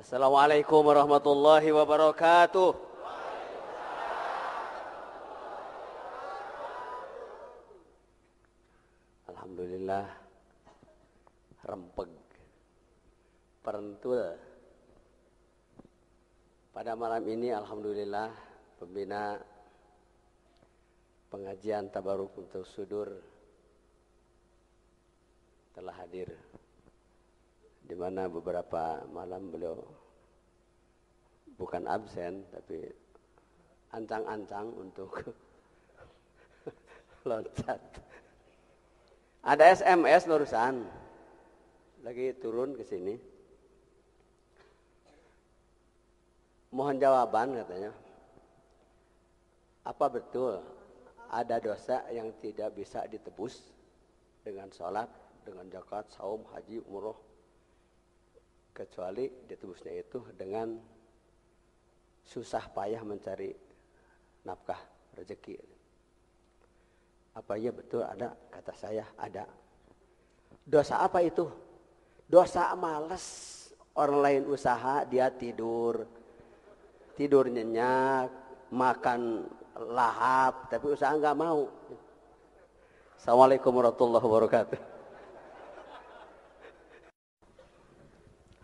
Assalamualaikum warahmatullahi wabarakatuh. Alhamdulillah rempeg perentul. Pada malam ini alhamdulillah pembina pengajian Tabaruk untuk Sudur telah hadir, di mana beberapa malam beliau bukan absen tapi ancang-ancang untuk loncat. Ada SMS barusan lagi turun ke sini, mohon jawaban katanya. Apa betul ada dosa yang tidak bisa ditebus dengan sholat, dengan zakat, saum, haji, umroh, kecuali ditebusnya itu dengan susah payah mencari nafkah rezeki? Apa iya betul ada? Kata saya ada. Dosa apa itu? Dosa malas. Orang lain usaha, dia tidur nyenyak, makan lahap, tapi usaha nggak mau. Assalamualaikum warahmatullahi wabarakatuh.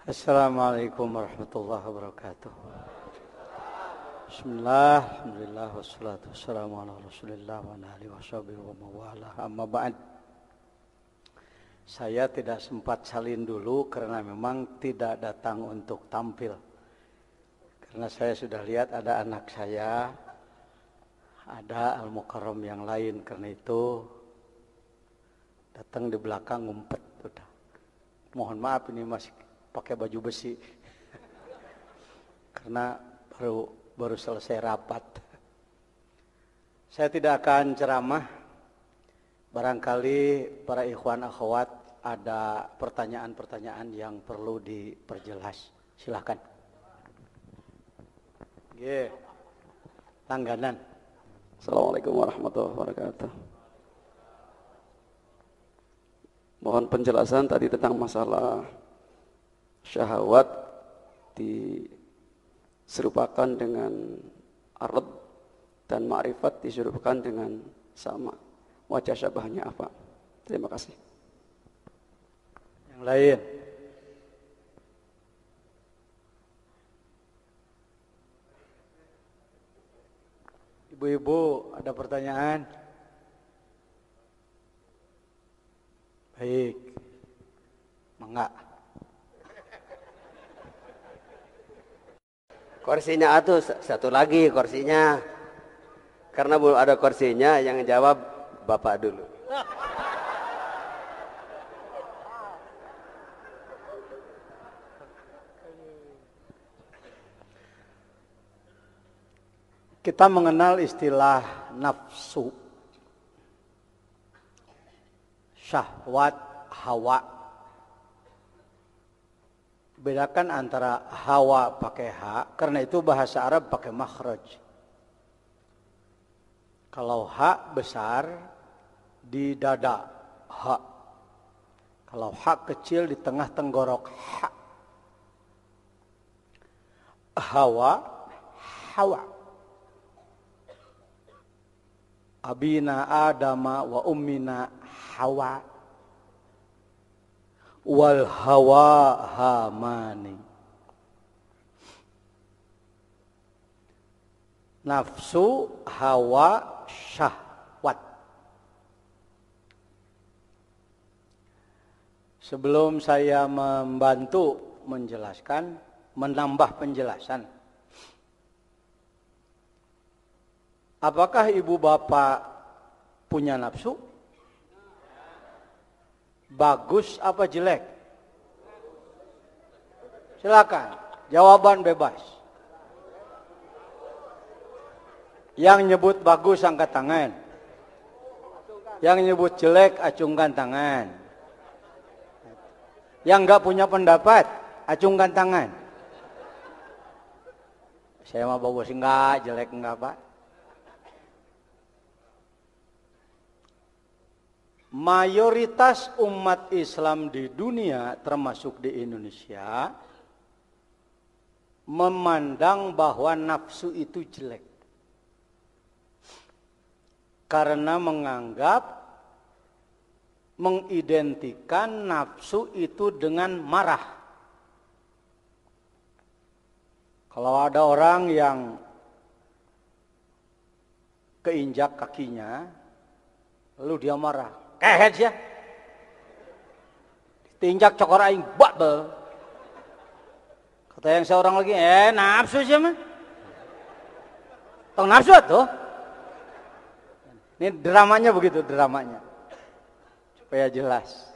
Assalamualaikum warahmatullahi wabarakatuh. Bismillah, alhamdulillah, wassalatu wassalamu ala rasulillah wa ala alihi washabihi wa mawalah. Amma ba'd. Saya tidak sempat salin dulu karena memang tidak datang untuk tampil. Karena saya sudah lihat ada anak saya, ada Al-Mukarram yang lain, karena itu datang di belakang ngumpet udah. Mohon maaf ini masih pakai baju besi karena baru selesai rapat. Saya tidak akan ceramah. Barangkali para ikhwan akhwat ada pertanyaan-pertanyaan yang perlu diperjelas. Silakan. Langganan. Assalamualaikum warahmatullahi wabarakatuh. Mohon penjelasan tadi tentang masalah syahwat diserupakan dengan arad dan ma'rifat diserupakan dengan sama. Wajah syabahnya apa? Terima kasih. Yang lain. Ibu-ibu ada pertanyaan? Baik. Mangga. Kursinya atuh satu lagi kursinya. Karena belum ada kursinya, yang jawab Bapak dulu. Kita mengenal istilah nafsu, syahwat, hawa. Bedakan antara hawa pakai ha, karena itu bahasa Arab pakai makhraj. Kalau ha besar di dada, ha. Kalau ha kecil di tengah tenggorok, ha. Hawa, hawa. Abina Adama wa ummina Hawa. Wal hawa hamani. Nafsu, hawa, syahwat. Sebelum saya membantu menjelaskan, menambah penjelasan, apakah ibu bapak punya nafsu? Bagus apa jelek? Silakan, jawaban bebas. Yang nyebut bagus angkat tangan. Yang nyebut jelek acungkan tangan. Yang enggak punya pendapat acungkan tangan. Saya mah bagus enggak, jelek enggak, Pak. Mayoritas umat Islam di dunia termasuk di Indonesia memandang bahwa nafsu itu jelek. Karena mengidentikan nafsu itu dengan marah. Kalau ada orang yang keinjak kakinya, lalu dia marah, kehet ya, tinjak cokor aing babel. Kata yang seorang lagi, nafsu sih mah, tong nafsu tuh. Ini dramanya begitu, dramanya. Supaya jelas.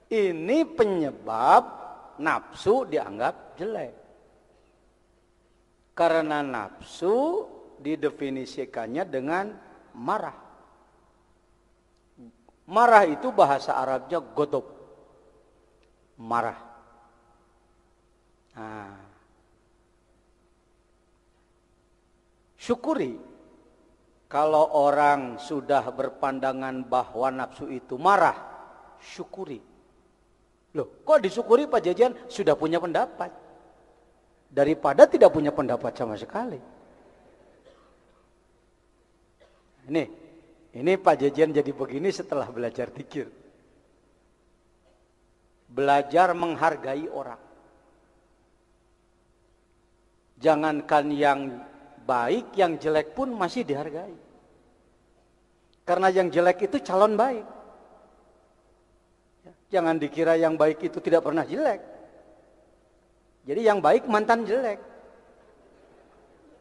Ini penyebab nafsu dianggap jelek. Karena nafsu didefinisikannya dengan marah. Marah itu bahasa Arabnya godob. Marah. Nah. Syukuri. Kalau orang sudah berpandangan bahwa nafsu itu marah, syukuri. Loh, kok disyukuri Pak Jajan? Sudah punya pendapat. Daripada tidak punya pendapat sama sekali. Ini Pak Jajan jadi begini setelah belajar dzikir. Belajar menghargai orang. Jangankan yang baik, yang jelek pun masih dihargai. Karena yang jelek itu calon baik. Jangan dikira yang baik itu tidak pernah jelek. Jadi yang baik mantan jelek.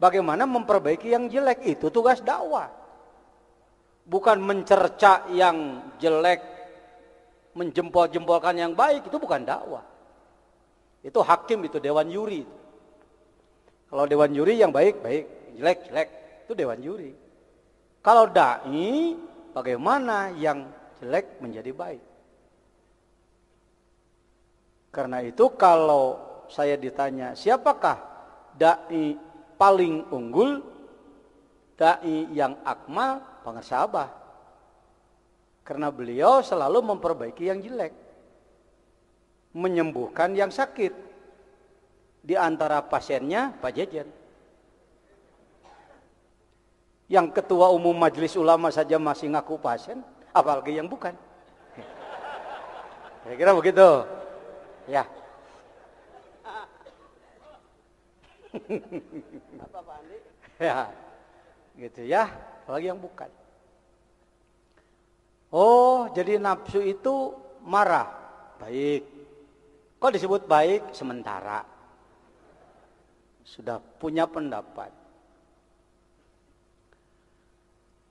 Bagaimana memperbaiki yang jelek? Itu tugas dakwah. Bukan mencerca yang jelek, menjempol-jempolkan yang baik, itu bukan dakwah. Itu hakim, itu dewan juri. Kalau dewan juri yang baik, baik, jelek, jelek, itu dewan juri. Kalau dai, bagaimana yang jelek menjadi baik? Karena itu kalau saya ditanya, siapakah dai paling unggul? Dai yang akmal, pengesabah. Karena beliau selalu memperbaiki yang jelek. Menyembuhkan yang sakit. Di antara pasiennya, Pak Jajan. Yang ketua umum majelis ulama saja masih ngaku pasien, apalagi yang bukan. Kira-kira begitu. Ya. Apa Pak Andi? Ya. Gitu ya, apalagi yang bukan. Oh, jadi nafsu itu marah. Baik. Kok disebut baik? Sementara. Sudah punya pendapat.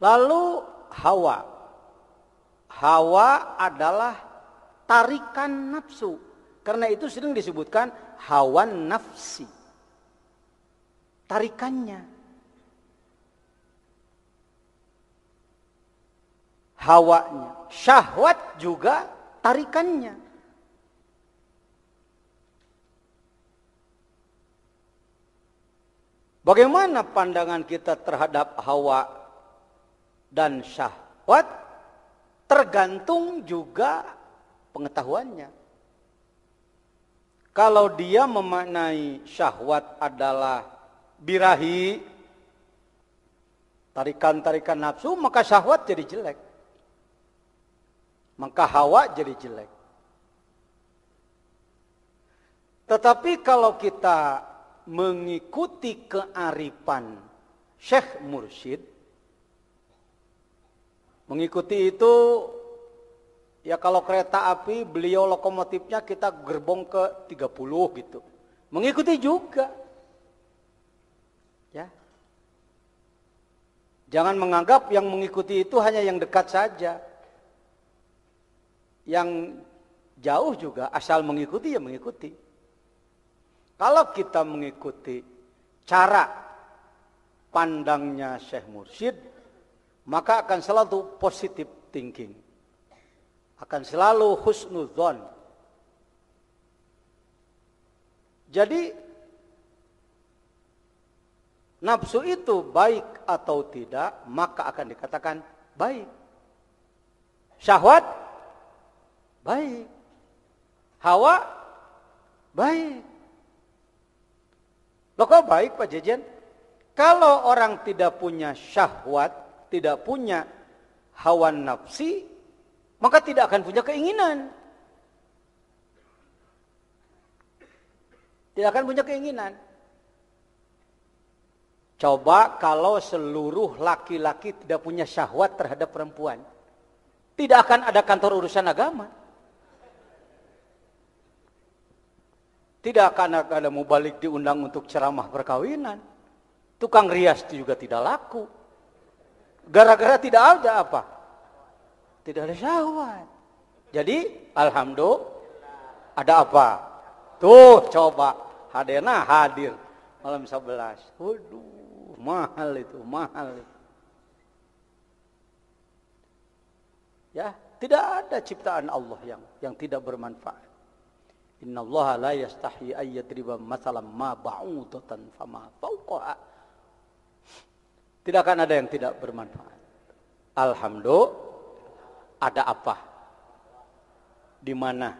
Lalu hawa. Hawa adalah tarikan nafsu. Karena itu sering disebutkan hawan nafsi. Tarikannya. Hawanya. Syahwat juga tarikannya. Bagaimana pandangan kita terhadap hawa dan syahwat? Tergantung juga pengetahuannya. Kalau dia memaknai syahwat adalah birahi, tarikan-tarikan nafsu, maka syahwat jadi jelek. Maka hawa jadi jelek. Tetapi kalau kita mengikuti kearifan Syekh Mursyid, mengikuti itu, ya kalau kereta api, beliau lokomotifnya kita gerbong ke 30 gitu. Mengikuti juga. Ya. Jangan menganggap yang mengikuti itu hanya yang dekat saja. Yang jauh juga asal mengikuti ya mengikuti. Kalau kita mengikuti cara pandangnya Syekh Mursyid, maka akan selalu positive thinking. Akan selalu husnudzon. Jadi nafsu itu baik atau tidak, maka akan dikatakan baik. Syahwat baik. Hawa baik. Loh kok baik Pak Jejen? Kalau orang tidak punya syahwat, tidak punya hawa nafsi, maka tidak akan punya keinginan. Tidak akan punya keinginan. Coba kalau seluruh laki-laki tidak punya syahwat terhadap perempuan, tidak akan ada kantor urusan agama. Tidak akan ada mubalik diundang untuk ceramah perkawinan. Tukang rias itu juga tidak laku. Gara-gara tidak ada apa? Tidak ada syahwat. Jadi, alhamdulillah, ada apa? Tuh, coba. Hadena hadir malam 11. Waduh, mahal itu, mahal itu. Ya, tidak ada ciptaan Allah yang tidak bermanfaat. Innallaha la yastahi ayyadriba mathalan ma ba'udatan fama fawqaha. Tidak akan ada yang tidak bermanfaat. Alhamdulillah, ada apa? Di mana?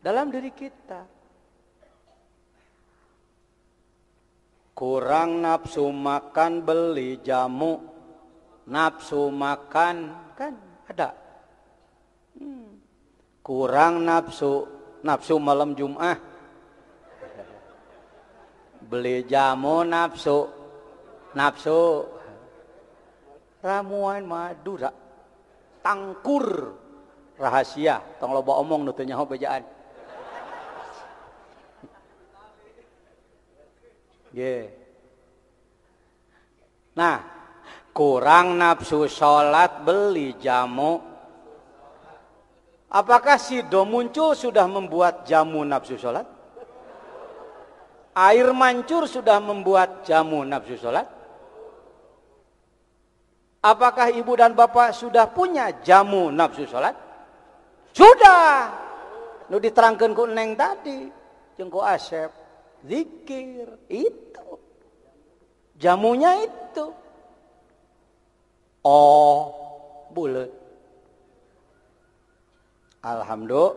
Dalam diri kita. Kurang nafsu makan beli jamu. Nafsu makan kan ada. Kurang nafsu malam Jumat. Beli jamu nafsu ramuan madura tangkur rahasia tong loba omong nu teu nyaho bejaan. Nah, kurang nafsu sholat beli jamu. Apakah sido muncul sudah membuat jamu nafsu sholat? Air mancur sudah membuat jamu nafsu sholat? Apakah ibu dan bapak sudah punya jamu nafsu sholat? Sudah. Nu diterangkan ku Neng tadi, jeung ku Asep, zikir itu. Jamunya itu. Oh, bulet. Alhamdulillah.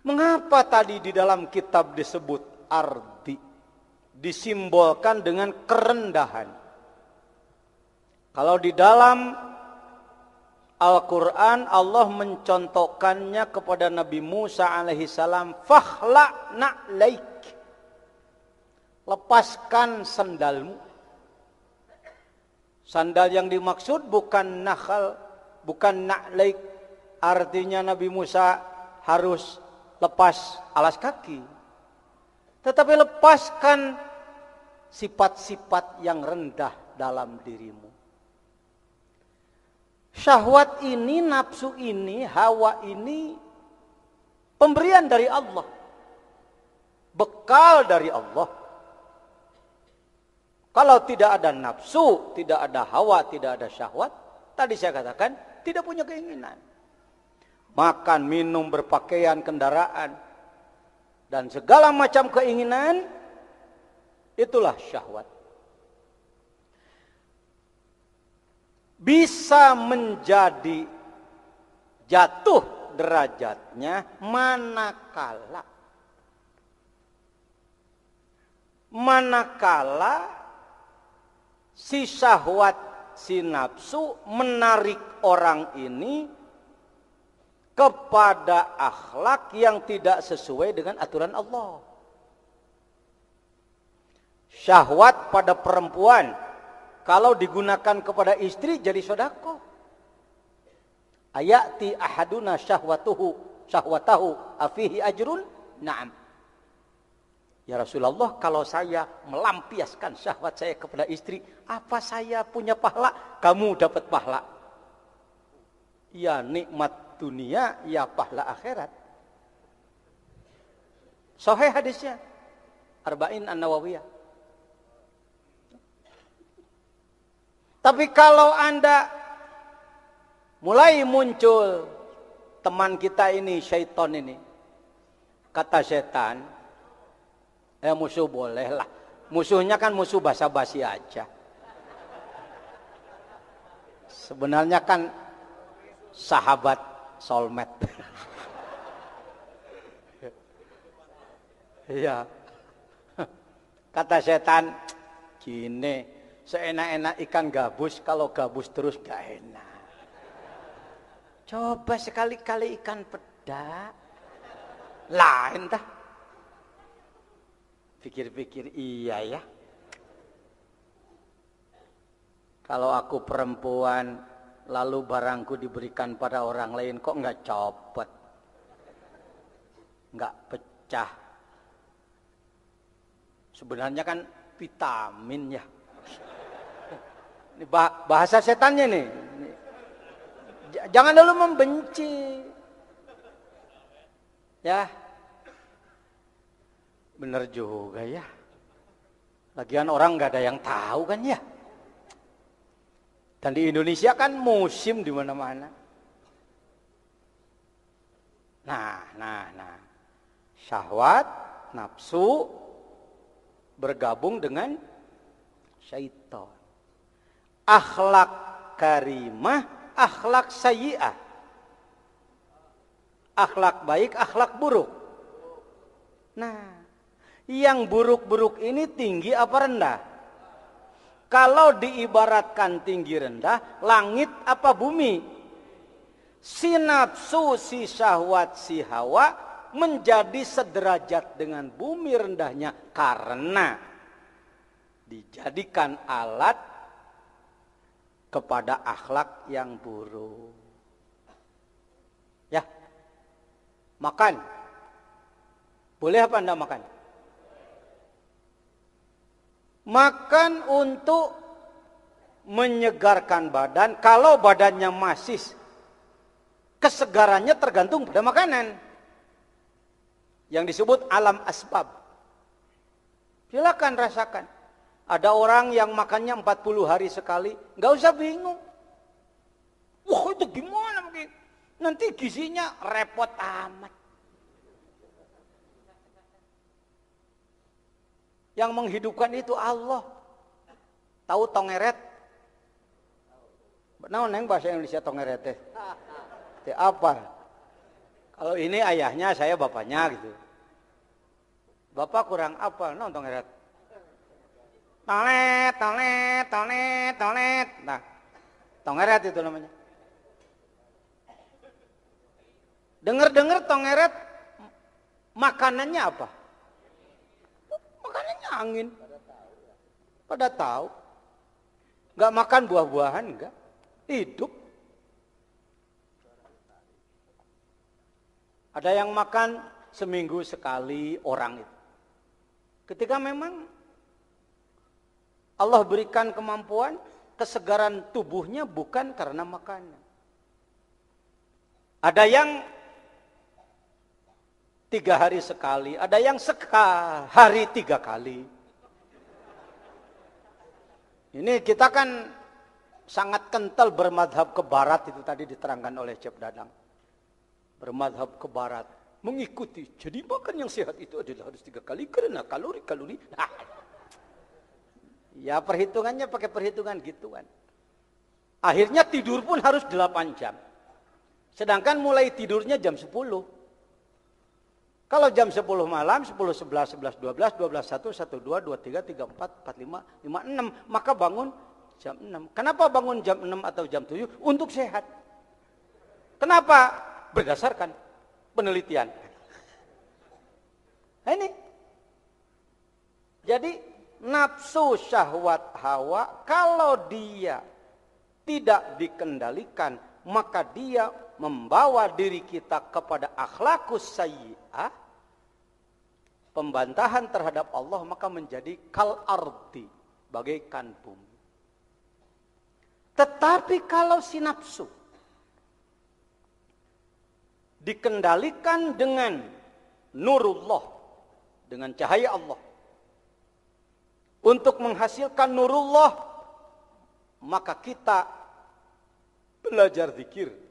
Mengapa tadi di dalam kitab disebut ardi? Disimbolkan dengan kerendahan. Kalau di dalam Al-Quran Allah mencontohkannya kepada Nabi Musa alaihissalam, fakhla na'laik, lepaskan sandalmu. Sandal yang dimaksud bukan nakhal, bukan na'laik, artinya Nabi Musa harus lepas alas kaki, tetapi lepaskan sifat-sifat yang rendah dalam dirimu. Syahwat ini, nafsu ini, hawa ini pemberian dari Allah, bekal dari Allah. Kalau tidak ada nafsu, tidak ada hawa, tidak ada syahwat, tadi saya katakan tidak punya keinginan. Makan, minum, berpakaian, kendaraan, dan segala macam keinginan, itulah syahwat. Bisa menjadi jatuh derajatnya manakala si syahwat, si nafsu menarik orang ini kepada akhlak yang tidak sesuai dengan aturan Allah. Syahwat pada perempuan kalau digunakan kepada istri jadi sedekah. Ayati ahaduna syahwatahu afihi ajrun? Naam. Ya Rasulullah, kalau saya melampiaskan syahwat saya kepada istri, apa saya punya pahala? Kamu dapat pahala. Ya nikmat dunia, ya pahala akhirat. Sahih hadisnya. Arba'in An-Nawawiyah. Tapi kalau Anda mulai muncul teman kita ini, syaitan ini, kata setan, musuh boleh lah. Musuhnya kan musuh basa-basi aja. Sebenarnya kan sahabat soulmate. Iya. Kata setan, gini, seenak-enak ikan gabus, kalau gabus terus gak enak. Coba sekali-kali ikan peda. Lain dah. Pikir-pikir iya ya. Kalau aku perempuan, lalu barangku diberikan pada orang lain, kok nggak copot? Nggak pecah. Sebenarnya kan vitamin ya. Ini bahasa setannya nih. Jangan dulu membenci. Ya. Bener juga ya. Lagian orang nggak ada yang tahu kan ya. Dan di Indonesia kan musim di mana-mana. Nah. Syahwat, nafsu bergabung dengan syaitan. Akhlak karimah, akhlak sayyi'ah. Akhlak baik, akhlak buruk. Nah, yang buruk-buruk ini tinggi apa rendah? Kalau diibaratkan tinggi rendah, langit apa bumi? Si nafsu, si syahwat, si hawa menjadi sederajat dengan bumi rendahnya karena dijadikan alat kepada akhlak yang buruk. Ya, makan. Boleh apa Anda makan? Makan untuk menyegarkan badan. Kalau badannya masih, kesegarannya tergantung pada makanan. Yang disebut alam asbab. Silakan rasakan. Ada orang yang makannya 40 hari sekali, nggak usah bingung. Wah itu gimana begini? Nanti gizinya repot amat. Yang menghidupkan itu Allah. Tahu tongeret? Nah, neng bahasa Indonesia tongeret teh. Apa? Kalau ini ayahnya, saya bapaknya gitu. Bapak kurang apa? Nah, tongeret. Tolet. Nah, tongeret itu namanya. Dengar-dengar tongeret makanannya apa? Makanannya angin. Pada tahu. Enggak makan buah-buahan, enggak. Hidup. Ada yang makan seminggu sekali orang itu. Ketika memang Allah berikan kemampuan, kesegaran tubuhnya bukan karena makanan. Ada yang 3 hari sekali, ada yang sehari 3 kali. Ini kita kan sangat kental bermadhab ke barat, itu tadi diterangkan oleh Cep Dadang. Bermadhab ke barat, mengikuti. Jadi makan yang sehat itu adalah harus 3 kali karena kalori. Nah, ya perhitungannya pakai perhitungan gituan. Akhirnya tidur pun harus 8 jam. Sedangkan mulai tidurnya jam 10. Kalau jam 10 malam, 10, 11, 11, 12, 12, 1, 1, 2, 2, 3, 3, 4, 4, 5, 5, 6. Maka bangun jam 6. Kenapa bangun jam 6 atau jam 7? Untuk sehat. Kenapa? Berdasarkan penelitian. Nah ini. Jadi nafsu syahwat hawa kalau dia tidak dikendalikan, maka dia membawa diri kita kepada akhlakus sayyi'ah, pembantahan terhadap Allah, maka menjadi kal ardi, bagaikan bumi. Tetapi kalau si nafsu dikendalikan dengan nurullah, dengan cahaya Allah, untuk menghasilkan nurullah, maka kita belajar zikir.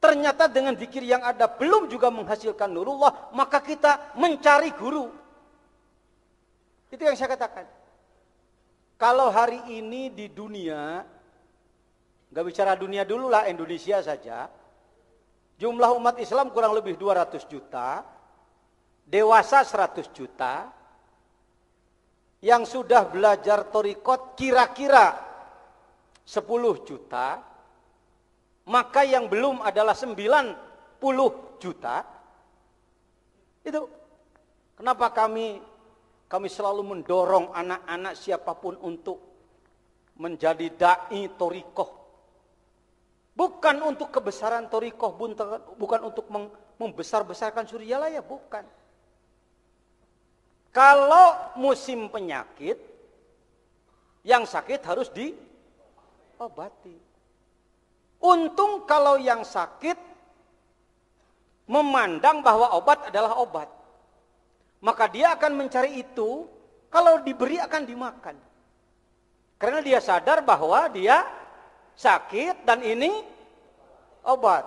Ternyata dengan zikir yang ada belum juga menghasilkan nurullah, maka kita mencari guru. Itu yang saya katakan. Kalau hari ini di dunia, nggak bicara dunia dulu lah, Indonesia saja, jumlah umat Islam kurang lebih 200 juta. dewasa 100 juta, yang sudah belajar thariqat kira-kira 10 juta, maka yang belum adalah 90 juta. Itu kenapa kami selalu mendorong anak-anak siapapun untuk menjadi dai thariqah. Bukan untuk kebesaran thariqah, bukan untuk membesar-besarkan Suryalaya, bukan. Kalau musim penyakit, yang sakit harus diobati. Untung kalau yang sakit memandang bahwa obat adalah obat, maka dia akan mencari itu, kalau diberi akan dimakan. Karena dia sadar bahwa dia sakit dan ini obat.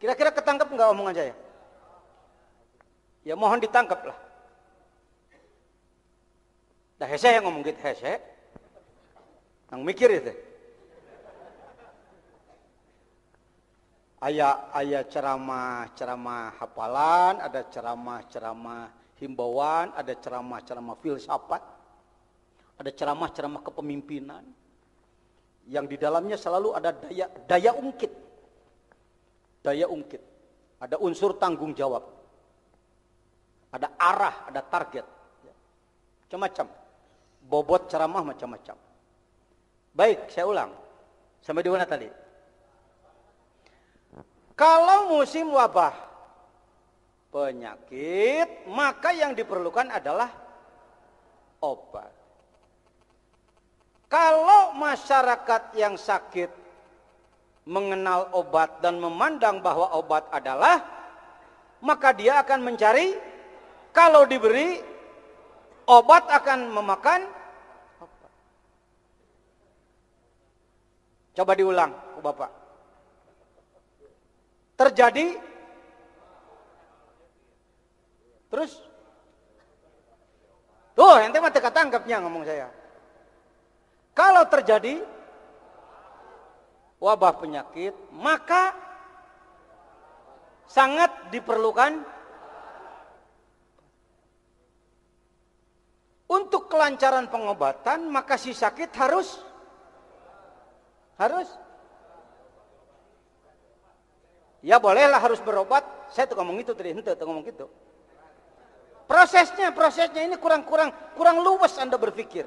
Kira-kira ketangkep enggak omongan saya? Ya mohon ditangkap lah. Dah hese yang ngomong gitu, hese. Nang mikir itu. Ayah ceramah hafalan, ada ceramah himbauan, ada ceramah filsafat, ada ceramah kepemimpinan. Yang di dalamnya selalu ada daya ungkit. Daya ungkit. Ada unsur tanggung jawab. Ada arah, ada target. Macam-macam. Bobot ceramah macam-macam. Baik, saya ulang. Sampai di mana tadi? Kalau musim wabah penyakit, maka yang diperlukan adalah obat. Kalau masyarakat yang sakit mengenal obat dan memandang bahwa obat adalah, maka dia akan mencari, kalau diberi obat akan memakan obat. Coba diulang ke Bapak. Terjadi terus tuh ente mah teka tangkapnya ngomong saya. Kalau terjadi wabah penyakit, maka sangat diperlukan untuk kelancaran pengobatan, maka si sakit harus ya bolehlah harus berobat. Saya tuh ngomong itu tadi, ente tuh ngomong gitu. Prosesnya ini kurang luwes Anda berpikir.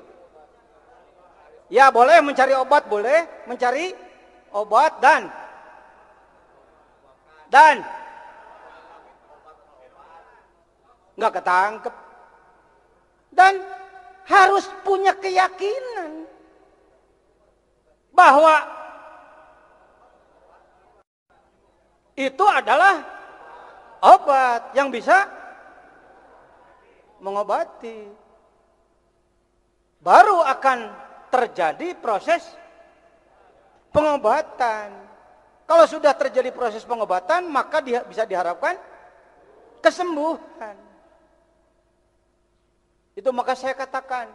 Ya boleh mencari obat, boleh mencari obat dan nggak ketangkep. Dan harus punya keyakinan bahwa itu adalah obat yang bisa mengobati. Baru akan terjadi proses pengobatan. Kalau sudah terjadi proses pengobatan, maka bisa diharapkan kesembuhan. Itu maka saya katakan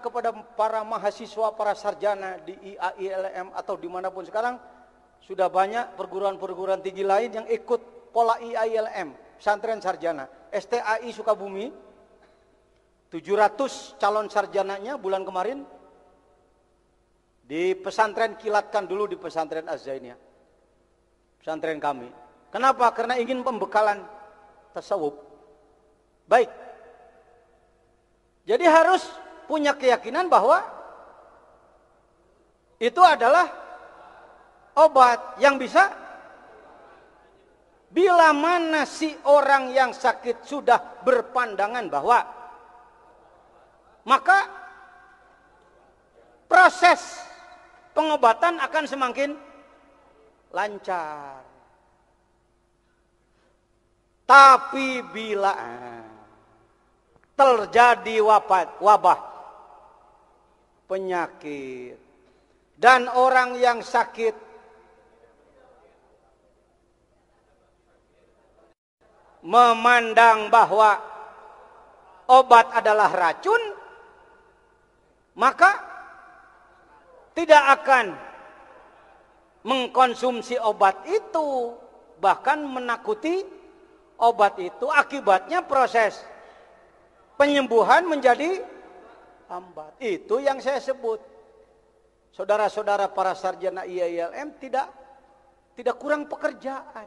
kepada para mahasiswa, para sarjana di IAILM atau dimanapun sekarang, sudah banyak perguruan-perguruan tinggi lain yang ikut pola IAILM, pesantren sarjana. STAI Sukabumi, 700 calon sarjananya bulan kemarin di pesantren kilatkan dulu di pesantren Az-Zainiyah, pesantren kami. Kenapa? Karena ingin pembekalan tasawuf. Baik. Jadi harus punya keyakinan bahwa itu adalah obat yang bisa, bila mana si orang yang sakit sudah berpandangan bahwa, maka proses pengobatan akan semakin lancar. Tapi bila terjadi wabah penyakit dan orang yang sakit memandang bahwa obat adalah racun, maka tidak akan mengkonsumsi obat itu, bahkan menakuti Obat itu akibatnya proses penyembuhan menjadi lambat. Itu yang saya sebut. Saudara-saudara para sarjana IAILM tidak kurang pekerjaan.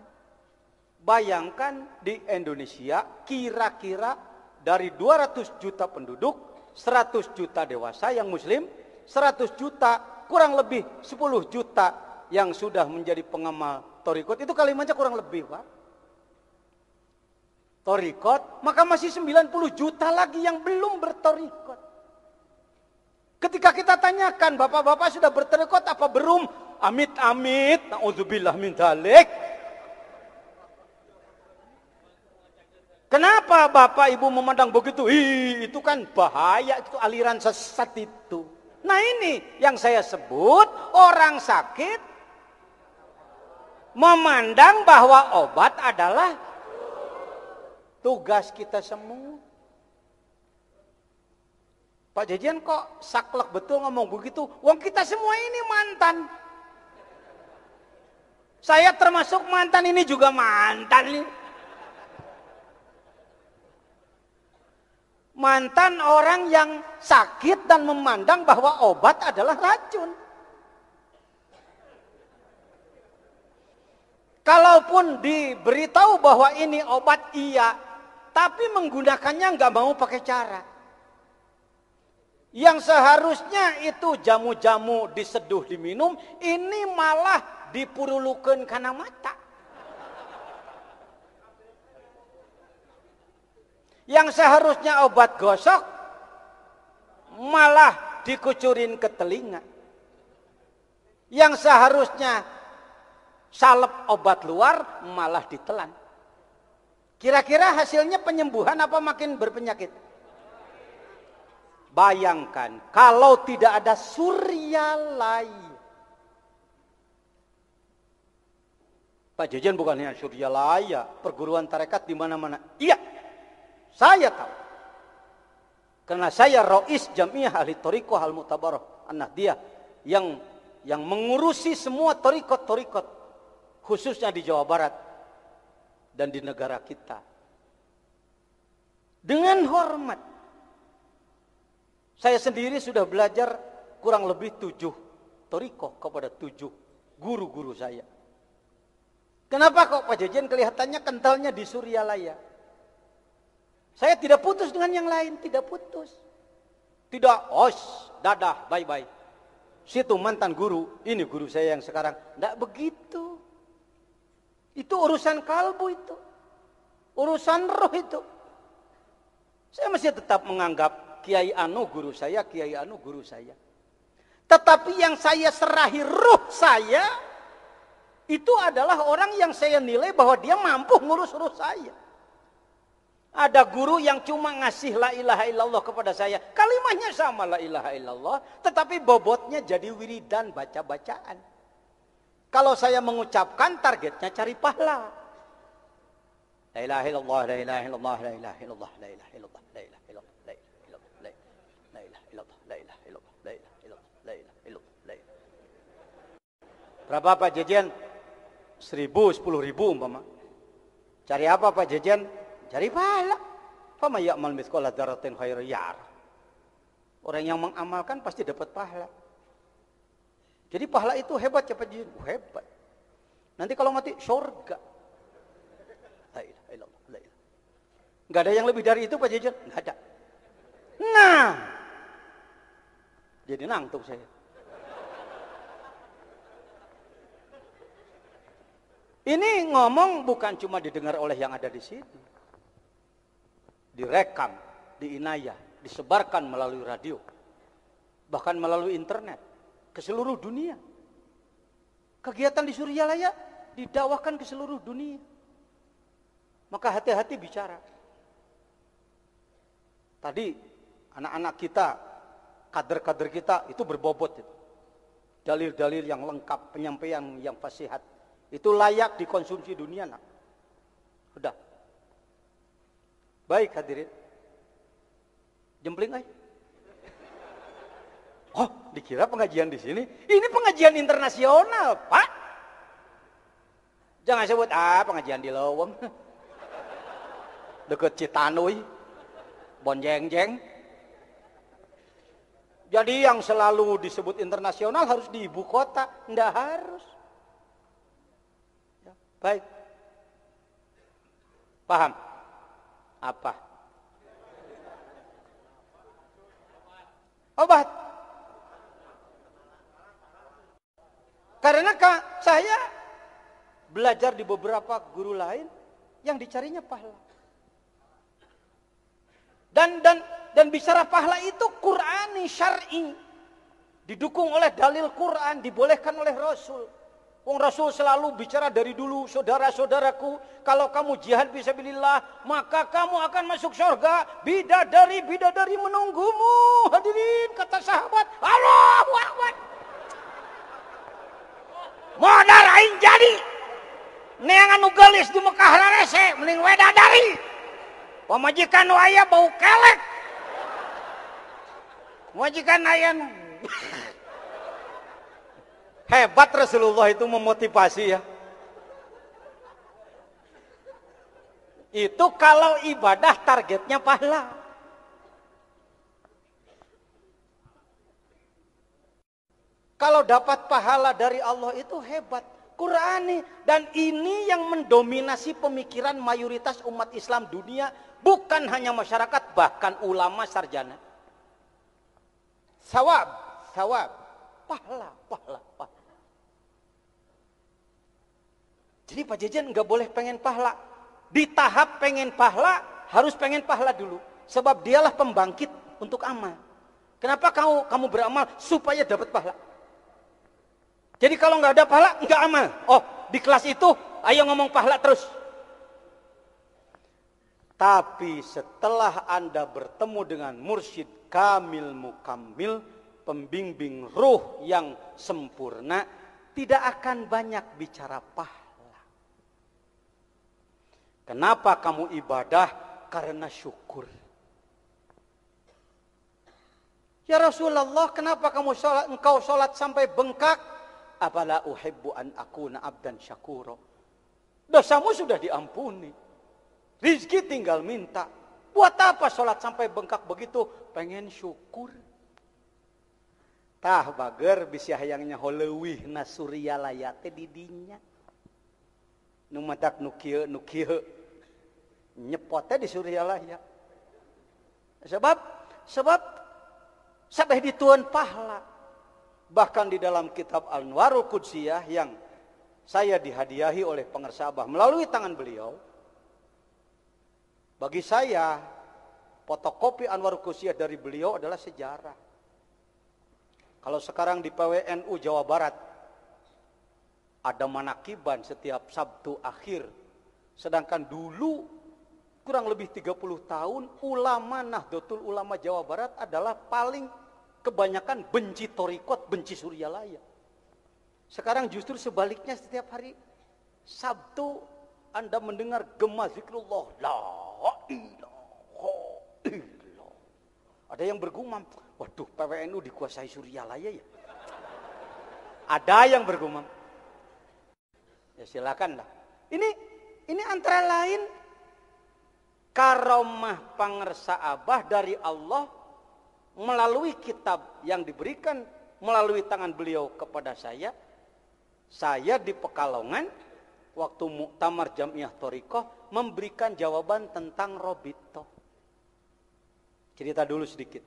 Bayangkan di Indonesia kira-kira dari 200 juta penduduk, 100 juta dewasa yang muslim, 100 juta kurang lebih 10 juta yang sudah menjadi pengamal thariqat. Itu kalimatnya kurang lebih, Pak. Thariqat, maka masih 90 juta lagi yang belum berthariqat. Ketika kita tanyakan, bapak-bapak sudah berthariqat apa belum? Amit-amit, na'udzubillah min dzalik. Kenapa bapak ibu memandang begitu? Itu kan bahaya, itu aliran sesat itu. Nah ini yang saya sebut, orang sakit memandang bahwa obat adalah tugas kita semua. Pak Jajian kok saklek betul ngomong begitu? Wong kita semua ini mantan. Saya termasuk mantan, ini juga mantan nih. Mantan orang yang sakit dan memandang bahwa obat adalah racun. Kalaupun diberitahu bahwa ini obat, iya, tapi menggunakannya nggak mau pakai cara. Yang seharusnya itu jamu-jamu diseduh diminum, ini malah dipurulukeun kana mata. Yang seharusnya obat gosok malah dikucurin ke telinga. Yang seharusnya salep obat luar malah ditelan. Kira-kira hasilnya penyembuhan apa makin berpenyakit? Bayangkan kalau tidak ada Suryalaya. Pak Jajan bukannya Suryalaya, perguruan tarekat di mana-mana. Iya, saya tahu. Karena saya Rais Jamiah Ahli Thariqah Al-Mu'tabarah An-Nahdiyah yang mengurusi semua thariqat-thariqat khususnya di Jawa Barat dan di negara kita. Dengan hormat. Saya sendiri sudah belajar kurang lebih 7 thariqah kepada 7 guru-guru saya. Kenapa kok Pak Jajan kelihatannya kentalnya di Suryalaya? Saya tidak putus dengan yang lain, tidak putus. Tidak, dadah, bye-bye. Situ mantan guru, ini guru saya yang sekarang. Tidak begitu. Itu urusan kalbu itu. Urusan roh itu. Saya masih tetap menganggap Kiai Anu guru saya, Kiai Anu guru saya. Tetapi yang saya serahi ruh saya, itu adalah orang yang saya nilai bahwa dia mampu ngurus ruh saya. Ada guru yang cuma ngasih la ilaha illallah kepada saya. Kalimatnya sama la ilaha illallah. Tetapi bobotnya jadi wiridan baca-bacaan. Kalau saya mengucapkan targetnya cari pahala. La ilaha illallah, la ilaha illallah, la ilaha illallah, la ilaha illallah, la ilaha illallah, la ilaha illallah, la ilaha illallah, la ilaha illallah, la ilaha illallah, la ilaha illallah, la ilaha. Berapa Pak Jajan? 1.000, 10.000 umpama. Cari apa Pak Jajan? Cari pahala. Fama ya'mal mithqala dzarratin khairan yarah. Orang yang mengamalkan pasti dapat pahala. Jadi pahala itu hebat ya Pak Jajan? Hebat. Nanti kalau mati surga. La ilaha illallah, la ilaha. Enggak ada yang lebih dari itu Pak Jajan? Enggak ada. Nah. Jadi nangtung saya. Ini ngomong bukan cuma didengar oleh yang ada di sini. Direkam, diinayah, disebarkan melalui radio, bahkan melalui internet ke seluruh dunia. Kegiatan di Suryalaya didakwakan ke seluruh dunia. Maka hati-hati bicara. Tadi anak-anak kita, kader-kader kita itu berbobot itu. Dalil-dalil yang lengkap, penyampaian yang fasihat. Itu layak dikonsumsi dunia. Nak. Sudah. Baik hadirin. Jempling ay. Oh, dikira pengajian di sini. Ini pengajian internasional, Pak. Jangan sebut pengajian di Lowong. deket Citanui, Bonjengjeng. Jadi yang selalu disebut internasional harus di ibu kota, enggak harus. Ya, baik. Paham? Apa? Obat. Karena saya belajar di beberapa guru lain yang dicarinya pahala. Dan bicara pahala itu Qur'ani, syar'i. Didukung oleh dalil Quran, dibolehkan oleh Rasul. Wong Rasul selalu bicara dari dulu, saudara-saudaraku, kalau kamu jihad fisabilillah, maka kamu akan masuk surga. Bidadari menunggumu. Hadirin, kata sahabat, Allahu Akbar. Modal aing jadi. Neangan nu geulis di Mekah rarese, mending wedadari. Pamajikan nu aya bau kelek. Majikan aya nu hebat. Rasulullah itu memotivasi ya. Itu kalau ibadah targetnya pahala. Kalau dapat pahala dari Allah itu hebat. Qur'ani. Dan ini yang mendominasi pemikiran mayoritas umat Islam dunia. Bukan hanya masyarakat, bahkan ulama sarjana. Sawab. Pahala. Jadi Pak Jejen nggak boleh pengen pahala. Di tahap pengen pahala, harus pengen pahala dulu. Sebab dialah pembangkit untuk amal. Kenapa kamu beramal? Supaya dapat pahala. Jadi kalau nggak ada pahala, nggak amal. Oh, di kelas itu, ayo ngomong pahala terus. Tapi setelah Anda bertemu dengan mursyid kamil mukammil, pembimbing ruh yang sempurna, tidak akan banyak bicara pahala. Kenapa kamu ibadah? Karena syukur. Ya Rasulullah, kenapa engkau sholat sampai bengkak? Afala uhibbu an akuna abdan syakuro. Dosamu sudah diampuni. Rizki tinggal minta. Buat apa sholat sampai bengkak begitu? Pengen syukur. Tah bager bisa hayangnya holewih na surya layate didinya. Nu matak nu kieu nyepotnya di surya laya. Sebab sampai dituan pahala. Bahkan di dalam kitab Al-Anwarul Qudsiyah yang saya dihadiahi oleh pengarsa Abah melalui tangan beliau. Bagi saya, fotokopi Anwarul Qudsiyah dari beliau adalah sejarah. Kalau sekarang di PWNU Jawa Barat, ada manakiban setiap Sabtu akhir. Sedangkan dulu, kurang lebih 30 tahun, ulama Nahdlatul Ulama Jawa Barat adalah paling kebanyakan benci torikot, benci suryalaya. Sekarang justru sebaliknya, setiap hari Sabtu Anda mendengar gema zikrullah. La ilaha illallah. Ada yang bergumam, waduh PWNU dikuasai suryalaya ya. Ada yang bergumam. Ya silakanlah. Ini antara lain karomah pangersa Abah dari Allah melalui kitab yang diberikan melalui tangan beliau kepada saya. Saya di Pekalongan waktu muktamar Jamiah Thoriqah memberikan jawaban tentang Robito. Cerita dulu sedikit.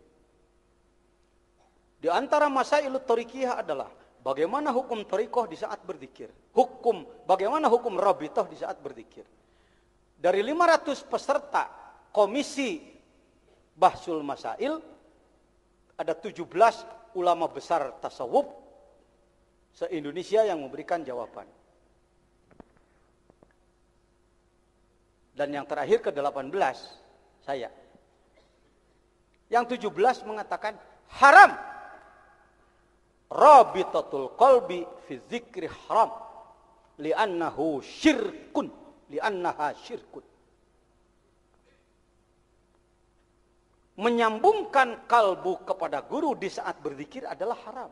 Di antara masailut Thoriqiyah adalah bagaimana hukum Thoriqah di saat berzikir. Bagaimana hukum Robito di saat berzikir. Dari 500 peserta komisi Bahsul Masail, ada 17 ulama besar tasawuf se-Indonesia yang memberikan jawaban. Dan yang terakhir ke-18 saya. Yang 17 mengatakan haram. Rabitatul qalbi fi dzikri haram li'annaha syirkun. Menyambungkan kalbu kepada guru di saat berzikir adalah haram.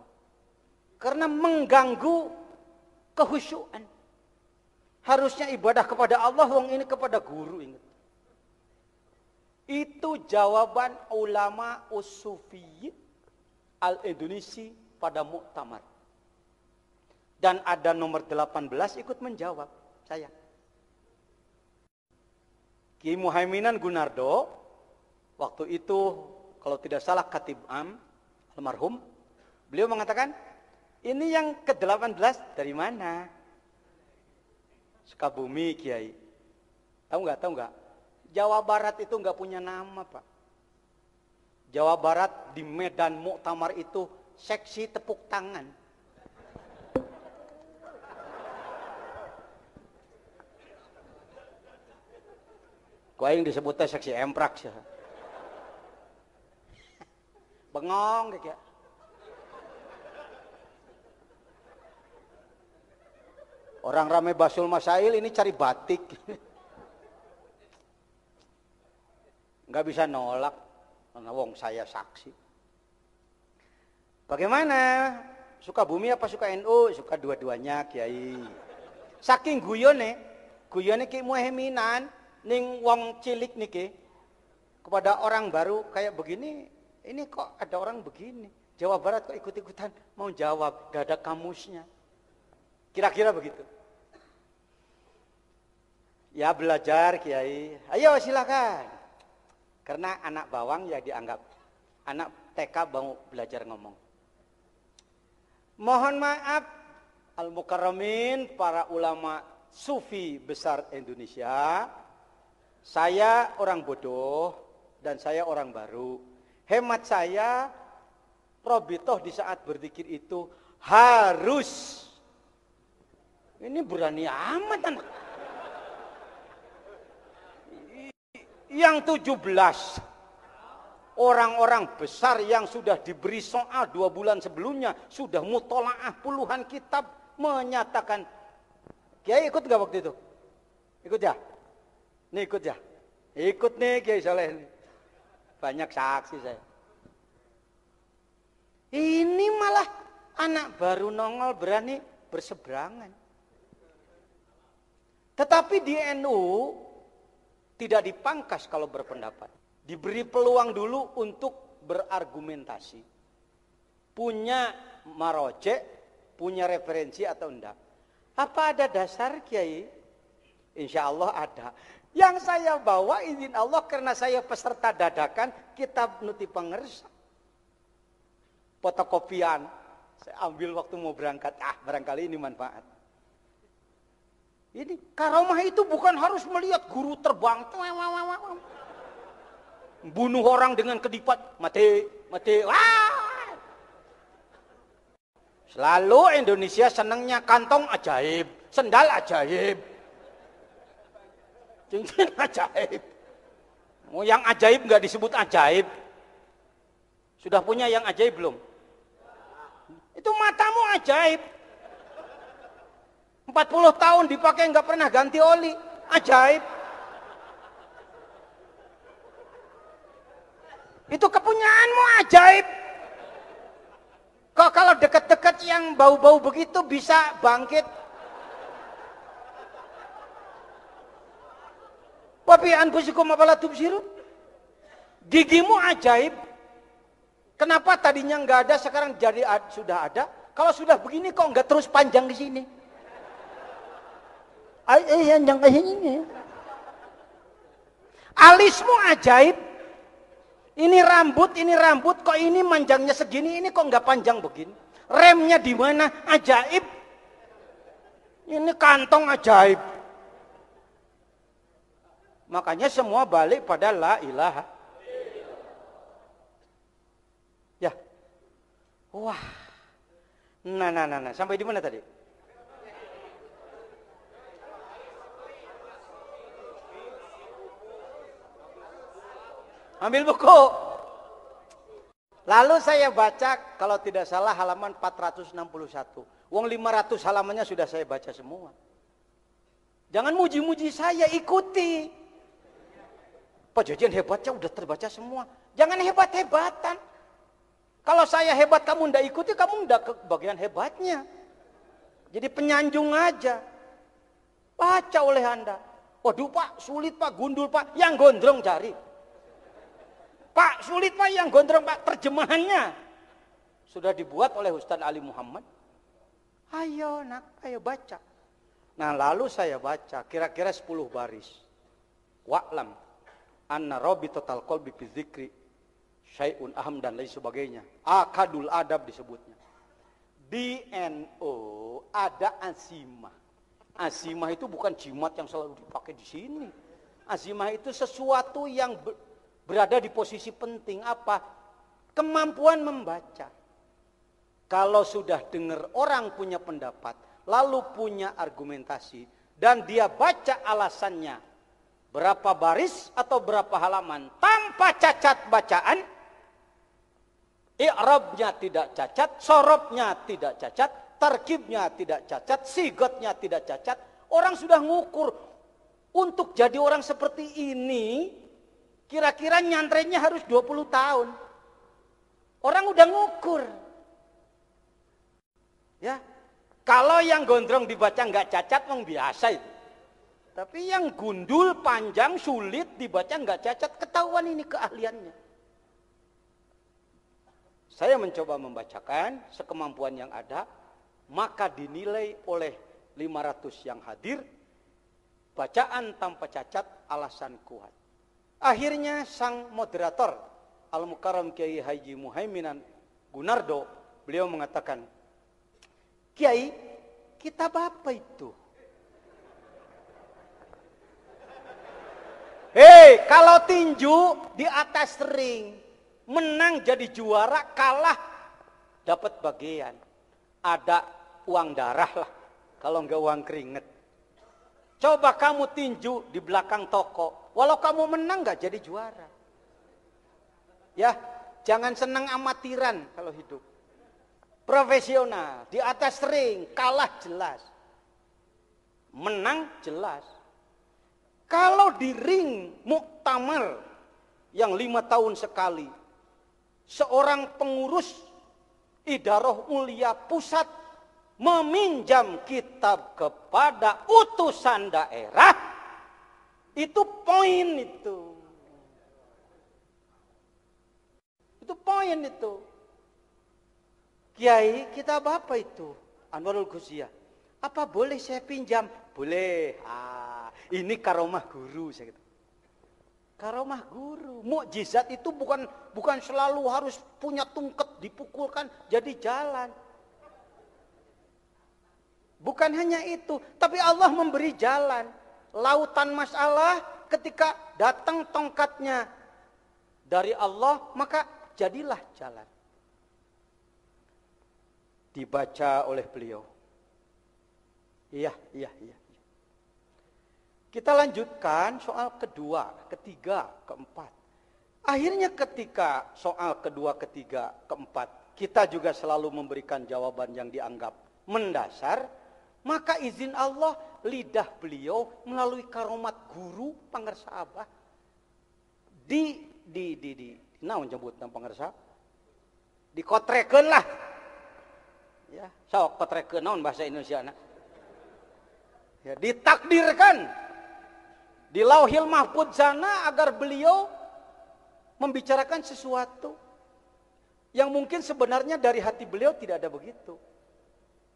Karena mengganggu kehusyuan. Harusnya ibadah kepada Allah, wong ini kepada guru. Ingat. Itu jawaban ulama Usufi al-Indonesia pada muktamar. Dan ada nomor 18 ikut menjawab saya. Ki Muhaiminan Gunardo, waktu itu kalau tidak salah Khatib Am, almarhum, beliau mengatakan, ini yang ke-18 dari mana? Sukabumi, Kiai. Tahu nggak? Jawa Barat itu nggak punya nama, Pak. Jawa Barat di Medan Muktamar itu seksi tepuk tangan. Kau yang disebutnya seksi emprak sih. Bengong kayak. Orang rame Basul Masail ini cari batik. Nggak bisa nolak. Wong saya saksi. Bagaimana? Suka bumi apa suka NU? Suka dua-duanya, Kiai. Saking guyone Ki Muhaiminan ning wong cilik niki kepada orang baru kayak begini, ini kok ada orang begini. Jawa Barat kok ikut-ikutan mau jawab, gak ada kamusnya. Kira-kira begitu. Ya belajar, Kiai. Ayo silakan. Karena anak bawang ya dianggap anak TK mau belajar ngomong. Mohon maaf al-mukarramin, para ulama sufi besar Indonesia. Saya orang bodoh dan saya orang baru. Hemat saya, Robitoh di saat berzikir itu harus. Ini berani amat anak. Yang 17 orang-orang besar yang sudah diberi soal 2 bulan sebelumnya, sudah mutolaah puluhan kitab, menyatakan, Kiai ikut gak waktu itu? Ikut ya? Nih ikut ya? Ikut nih Kiai Saleh nih. Banyak saksi saya. Ini malah anak baru nongol berani berseberangan. Tetapi di NU tidak dipangkas kalau berpendapat. Diberi peluang dulu untuk berargumentasi. Punya marojek, punya referensi atau enggak. Apa ada dasar, Kiai? Insya Allah ada. Yang saya bawa izin Allah karena saya peserta dadakan kitab Nuti Pangersa. Fotokopian. Saya ambil waktu mau berangkat. Barangkali ini manfaat. Ini karomah itu bukan harus melihat guru terbang. Bunuh orang dengan kedipat. Mati. Wah! Selalu Indonesia senangnya kantong ajaib. Sendal ajaib. Cincin ajaib. Yang ajaib nggak disebut ajaib. Sudah punya yang ajaib belum? Itu matamu ajaib. 40 tahun dipakai nggak pernah ganti oli. Ajaib. Itu kepunyaanmu ajaib. Kok kalau dekat-dekat yang bau-bau begitu bisa bangkit. Wa bi anfusikum afala tubsirun. Gigimu ajaib. Kenapa tadinya nggak ada sekarang jadi sudah ada? Kalau sudah begini kok nggak terus panjang di sini? Alismu ajaib. Ini rambut kok ini manjangnya segini, ini kok nggak panjang begini? Remnya di mana? Ajaib. Ini kantong ajaib. Makanya semua balik pada la ilaha. Ya. Wah. Nah. Sampai di mana tadi? Ambil buku. Lalu saya baca kalau tidak salah halaman 461. Wong 500 halamannya sudah saya baca semua. Jangan muji-muji saya, ikuti. Pak Jajan hebatnya udah terbaca semua. Jangan hebat-hebatan. Kalau saya hebat kamu ndak ikuti, kamu ndak ke bagian hebatnya. Jadi penyanjung aja. Baca oleh Anda. Waduh Pak, sulit Pak, gundul Pak. Yang gondrong cari. Pak, sulit Pak yang gondrong Pak, terjemahannya sudah dibuat oleh Ustadz Ali Muhammad. Ayo nak, ayo baca. Nah lalu saya baca kira-kira 10 baris. Wa'lam anna rabitatal qalbi fi dzikri syai'un aham dan lain sebagainya. Akadul adab disebutnya. Di NU ada azimah. Azimah itu bukan jimat yang selalu dipakai di sini. Azimah itu sesuatu yang berada di posisi penting. Apa? Kemampuan membaca. Kalau sudah dengar orang punya pendapat, lalu punya argumentasi, dan dia baca alasannya, berapa baris atau berapa halaman, tanpa cacat bacaan, i'rabnya tidak cacat, sorobnya tidak cacat, tarkibnya tidak cacat, sigotnya tidak cacat. Orang sudah ngukur, untuk jadi orang seperti ini, kira-kira nyantrennya harus 20 tahun. Orang udah ngukur. Ya, kalau yang gondrong dibaca nggak cacat, memang biasa itu. Tapi yang gundul, panjang, sulit dibaca nggak cacat, ketahuan ini keahliannya. Saya mencoba membacakan sekemampuan yang ada, maka dinilai oleh 500 yang hadir, bacaan tanpa cacat, alasan kuat. Akhirnya sang moderator, Al-Mukarram Kiai Haji Muhaiminan Gunardo, beliau mengatakan, Kiai, kitab apa itu? Hei, kalau tinju di atas ring, menang jadi juara, kalah dapat bagian. Ada uang darah lah, kalau enggak uang keringet. Coba kamu tinju di belakang toko, walau kamu menang enggak jadi juara. Ya, jangan senang amatiran kalau hidup. Profesional, di atas ring, kalah jelas. Menang jelas. Kalau di ring muktamar yang 5 tahun sekali, seorang pengurus idarah mulia pusat meminjam kitab kepada utusan daerah, itu poin itu. Itu poin itu. Kiai, kitab apa itu? Anwarul Ghuziah. Apa boleh saya pinjam? Boleh. Ini karomah guru. Saya kata. Karomah guru. Mukjizat itu bukan selalu harus punya tungket dipukulkan jadi jalan. Bukan hanya itu. Tapi Allah memberi jalan. Lautan masalah ketika datang tongkatnya dari Allah, maka jadilah jalan. Dibaca oleh beliau. Iya. Kita lanjutkan soal kedua, ketiga, keempat. Akhirnya ketika soal kedua, ketiga, keempat, kita juga selalu memberikan jawaban yang dianggap mendasar, maka izin Allah lidah beliau melalui karomat guru pangersa abah naon nyebut nang pangersa dikotrekeun lah. Ya, sok potrekeun naon bahasa Indonesia na. Ya, ditakdirkan di Lauhil Mahfuz sana agar beliau membicarakan sesuatu yang mungkin sebenarnya dari hati beliau tidak ada begitu.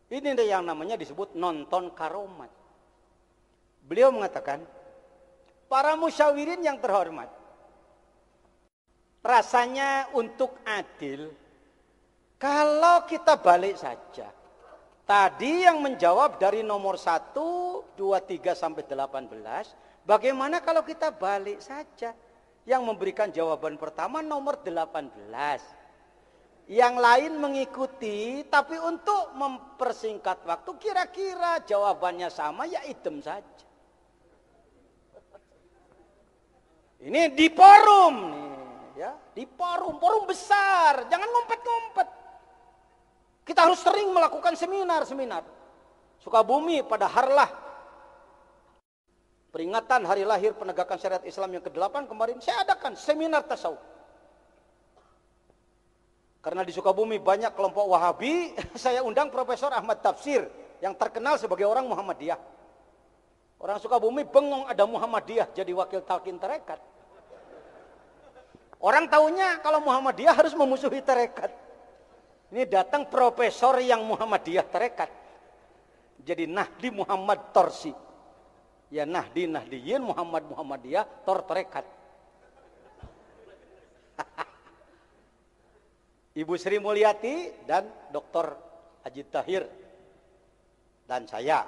Ini yang namanya disebut nonton karomat. Beliau mengatakan, para musyawirin yang terhormat, rasanya untuk adil kalau kita balik saja. Tadi yang menjawab dari nomor 1, 2, 3 sampai 18. Bagaimana kalau kita balik saja? Yang memberikan jawaban pertama nomor 18. Yang lain mengikuti, tapi untuk mempersingkat waktu kira-kira jawabannya sama, ya idem saja. Ini di forum nih, ya, di forum besar, jangan ngumpet-ngumpet. Kita harus sering melakukan seminar. Sukabumi pada Harlah, peringatan hari lahir penegakan syariat Islam yang ke-8 kemarin, saya adakan seminar tasawuf. Karena di Sukabumi banyak kelompok Wahabi, saya undang Profesor Ahmad Tafsir yang terkenal sebagai orang Muhammadiyah. Orang Sukabumi bengong ada Muhammadiyah jadi wakil talqin tarekat. Orang taunya kalau Muhammadiyah harus memusuhi tarekat. Ini datang profesor yang Muhammadiyah tarekat. Jadi Nahdi Muhammad Torsi. Ya Nahdi Nahdiyin Muhammad Muhammadiyah Tor tarekat. Ibu Sri Mulyati dan Dr. Haji Tahir dan saya.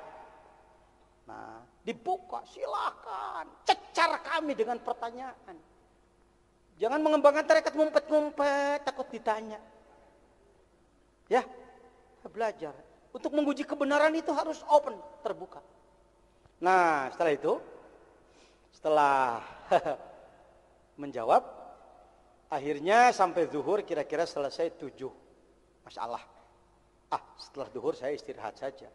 Nah, dibuka silakan, cecar kami dengan pertanyaan. Jangan mengembangkan tarekat ngumpet-ngumpet, takut ditanya. Ya, belajar. Untuk menguji kebenaran itu harus open, terbuka. Nah, setelah itu, setelah menjawab, akhirnya sampai zuhur kira-kira selesai 7 masalah. Setelah zuhur saya istirahat saja.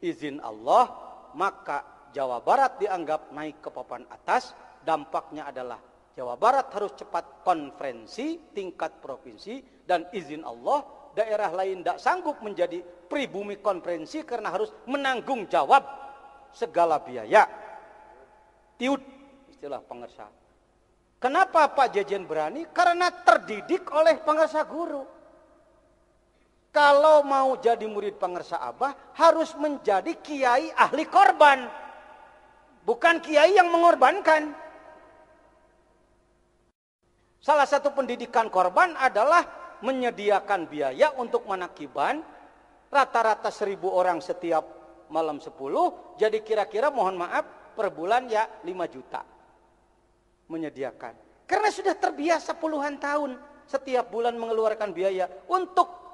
Izin Allah, maka Jawa Barat dianggap naik ke papan atas. Dampaknya adalah Jawa Barat harus cepat konferensi tingkat provinsi. Dan izin Allah, daerah lain tidak sanggup menjadi pribumi konferensi karena harus menanggung jawab segala biaya. Tiud, istilah pengersa. Kenapa Pak Jejen berani? Karena terdidik oleh pengersa guru. Kalau mau jadi murid pengersa Abah, harus menjadi kiai ahli korban. Bukan kiai yang mengorbankan. Salah satu pendidikan korban adalah menyediakan biaya untuk manakiban. Rata-rata 1.000 orang setiap malam 10. Jadi kira-kira mohon maaf per bulan ya 5 juta. Menyediakan. Karena sudah terbiasa puluhan tahun setiap bulan mengeluarkan biaya untuk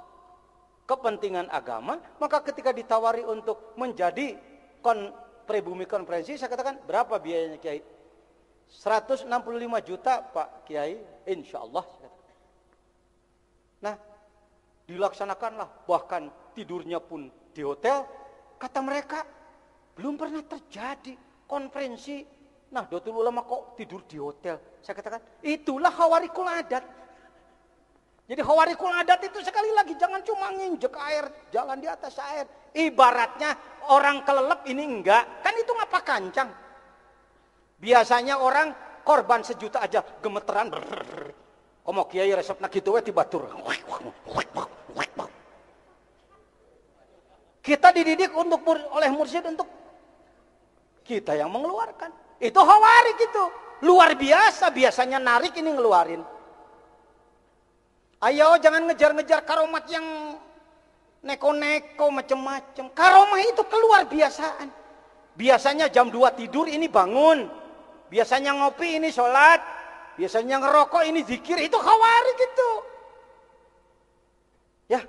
kepentingan agama, maka ketika ditawari untuk menjadi pribumi konferensi, saya katakan berapa biayanya Kiai? 165 juta Pak Kiai, insya Allah. Nah, dilaksanakanlah, bahkan tidurnya pun di hotel. Kata mereka, belum pernah terjadi konferensi. Nah, Nahdlatul Ulama kok tidur di hotel? Saya katakan, itulah khawarikul adat. Jadi khawarikul adat itu sekali lagi, jangan cuma nginjek air, jalan di atas air. Ibaratnya orang kelelep ini enggak, kan itu ngapa kancang. Biasanya orang korban 1 juta aja gemeteran. Komo kiai resepna gitu we tibatur. Kita dididik oleh mursyid untuk kita yang mengeluarkan. Itu khawarik itu. Luar biasa, biasanya narik ini ngeluarin. Ayo jangan ngejar-ngejar karomat yang neko-neko macem-macem. Karomah itu keluar biasaan. Biasanya jam 2 tidur ini bangun. Biasanya ngopi ini sholat. Biasanya ngerokok ini zikir. Itu khawarik itu. Ya.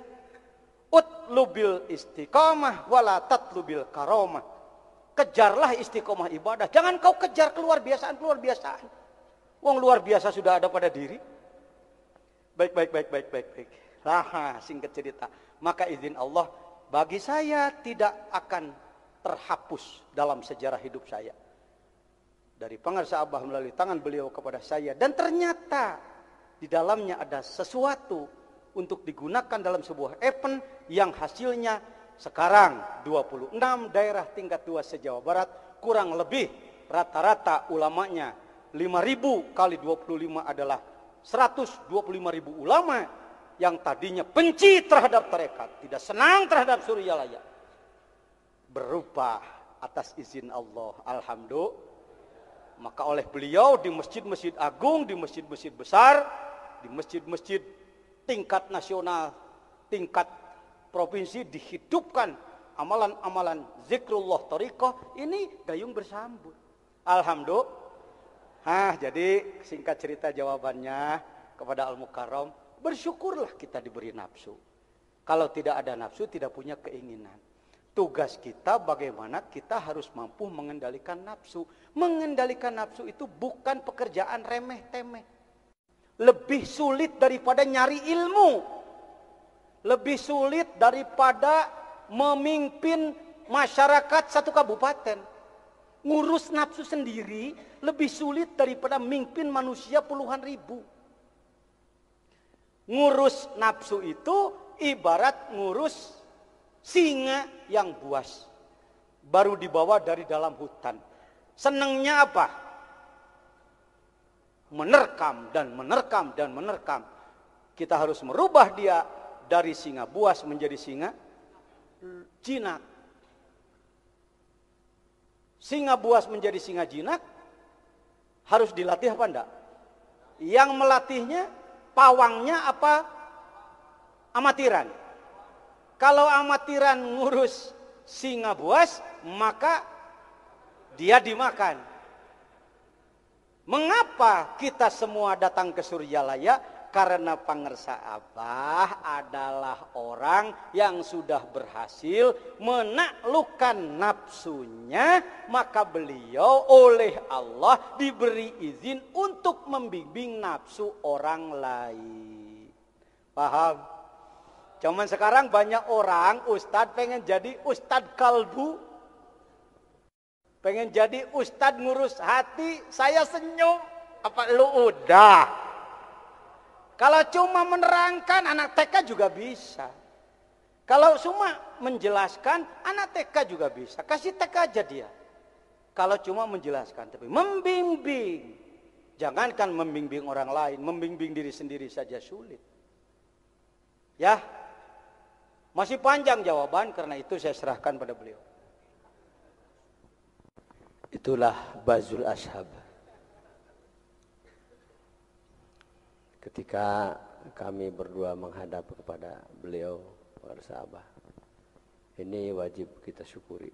Utlubil istiqamah wala tatlubil karomah. Kejarlah istiqomah ibadah. Jangan kau kejar keluar biasaan. Wong luar biasa sudah ada pada diri. Baik. Nah, singkat cerita. Maka izin Allah, bagi saya tidak akan terhapus dalam sejarah hidup saya. Dari pengarsa Abah melalui tangan beliau kepada saya. Dan ternyata di dalamnya ada sesuatu untuk digunakan dalam sebuah event yang hasilnya sekarang 26 daerah tingkat 2 se-Jawa Barat, kurang lebih rata-rata ulamanya 5.000 kali 25 adalah 125.000 ulama yang tadinya benci terhadap tarekat, tidak senang terhadap Suryalaya, berubah atas izin Allah. Alhamdulillah. Maka oleh beliau di masjid-masjid agung, di masjid-masjid besar, di masjid-masjid tingkat nasional, tingkat provinsi dihidupkan amalan-amalan zikrullah thariqah ini gayung bersambut. Alhamdulillah. Jadi singkat cerita jawabannya kepada Al-Mukarram, bersyukurlah kita diberi nafsu. Kalau tidak ada nafsu, tidak punya keinginan. Tugas kita bagaimana kita harus mampu mengendalikan nafsu. Mengendalikan nafsu itu bukan pekerjaan remeh-temeh. Lebih sulit daripada nyari ilmu. Lebih sulit daripada memimpin masyarakat satu kabupaten. Ngurus nafsu sendiri lebih sulit daripada memimpin manusia puluhan ribu. Ngurus nafsu itu ibarat ngurus singa yang buas. Baru dibawa dari dalam hutan. Senangnya apa? menerkam dan menerkam dan menerkam. Kita harus merubah dia dari singa buas menjadi singa jinak. Singa buas menjadi singa jinak harus dilatih apa enggak? Yang melatihnya pawangnya apa amatiran? Kalau amatiran ngurus singa buas, maka dia dimakan. Mengapa kita semua datang ke Suryalaya? Karena Pangersa Abah adalah orang yang sudah berhasil menaklukkan nafsunya, maka beliau oleh Allah diberi izin untuk membimbing nafsu orang lain. Paham? Cuman sekarang banyak orang ustadz pengen jadi ustadz kalbu, pengen jadi ustadz ngurus hati. Saya senyum, apa lu udah? Kalau cuma menerangkan, anak TK juga bisa. Kalau cuma menjelaskan, anak TK juga bisa. Kasih TK aja dia. Kalau cuma menjelaskan, tapi membimbing. Jangankan membimbing orang lain, membimbing diri sendiri saja sulit. Ya, masih panjang jawaban, karena itu saya serahkan pada beliau. Itulah Bazul Ashab. Ketika kami berdua menghadap kepada beliau, para sahabat, ini wajib kita syukuri.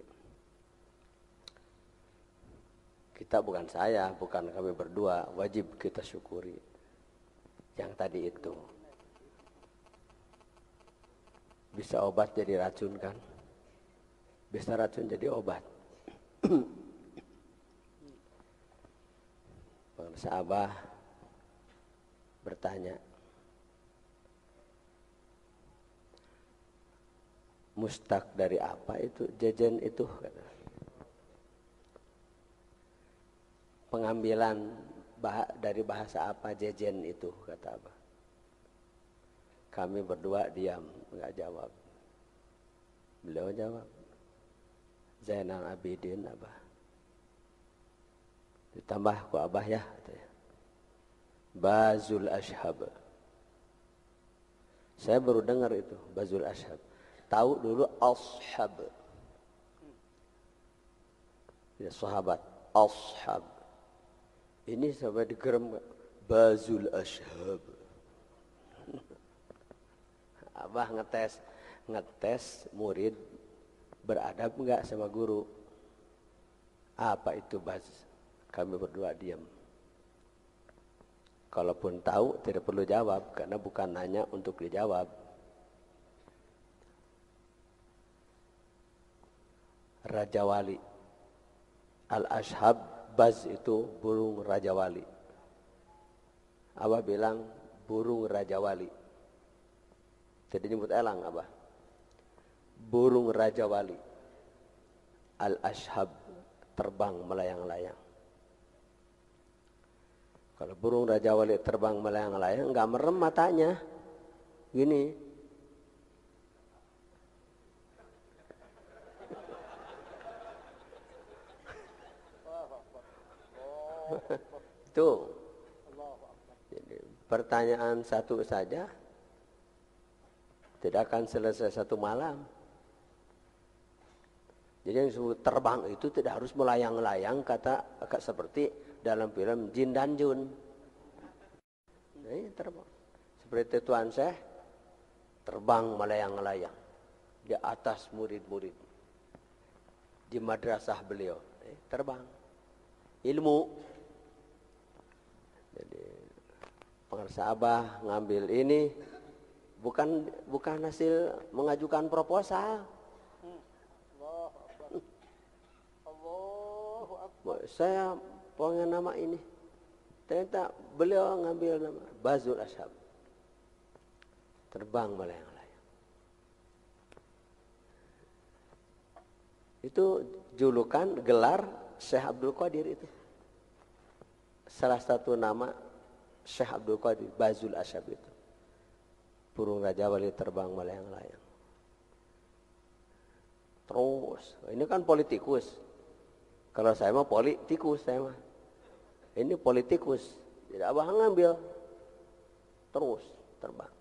Kita bukan saya, bukan kami berdua, wajib kita syukuri. Yang tadi itu. Bisa obat jadi racun kan? Bisa racun jadi obat. Para sahabat bertanya, mustaq dari apa itu jajan itu? Pengambilan dari bahasa apa jajan itu, kata Abah. Kami berdua diam, enggak jawab. Beliau jawab, Zainal Abidin Abah. Ditambah ku Abah ya, katanya. Bazul Ashab. Saya baru dengar itu, Bazul Ashab. Tahu dulu Ashab. Ya, sahabat, Ashab. Ini sampai digerem, Bazul Ashab. Abah ngetes murid beradab enggak sama guru. Apa itu Baz? Kami berdua diam. Kalaupun tahu tidak perlu jawab, karena bukan nanya untuk dijawab. Raja Wali. Al-Ashab, Baz itu burung Raja Wali. Abah bilang burung Raja Wali. Jadi nyebut elang Abah. Burung Raja Wali. Al-Ashab, terbang melayang-layang. Kalau burung Raja Wali terbang melayang-layang, enggak merem matanya. Gini. Itu. Jadi, pertanyaan satu saja tidak akan selesai satu malam. Jadi yang disebut terbang itu tidak harus melayang-layang, kata seperti dalam film Jin dan Jun. Nah, ini terbang. Seperti Tuan Syekh terbang melayang-layang di atas murid-murid di madrasah beliau. Terbang. Ilmu. Jadi Pangersa Abah ngambil ini bukan hasil mengajukan proposal. Saya pengen nama ini. Ternyata beliau ngambil nama Bazul Ashab. Terbang melayang-layang. Itu julukan gelar Syekh Abdul Qadir itu. Salah satu nama Syekh Abdul Qadir, Bazul Ashab itu. Burung Raja Wali terbang melayang-layang. Terus, ini kan politikus. Kalau saya mah politikus saya mah. Ini politikus. Jadi abah ngambil terus terbang.